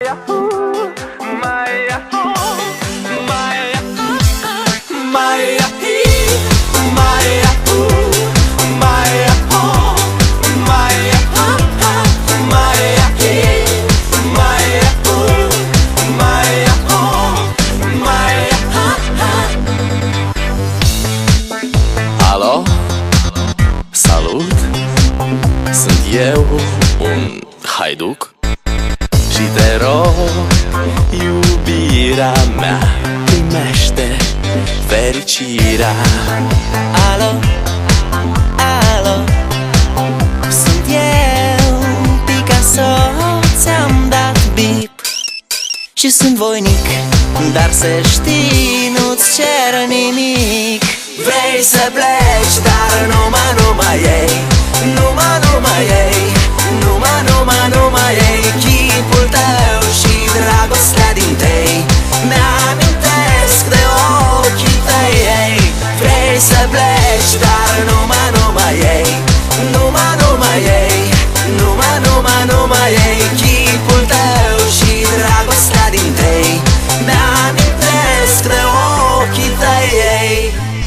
Yahoo, my Yahoo, my Yahoo, my Yahoo, my Yahoo, my Yahoo, my Yahoo, my Yahoo, my Yahoo, my Yahoo, my Yahoo. Alo? Salut! Sunt eu, un haiduc. Și te rog, iubirea mea, primește fericirea. Alo, alo, sunt eu, Picasso, ți-am dat bip și sunt voinic, dar să știi, nu-ți cer nimic. Vrei să pleci, dar numai ei, numai ei, numai ei chipul tău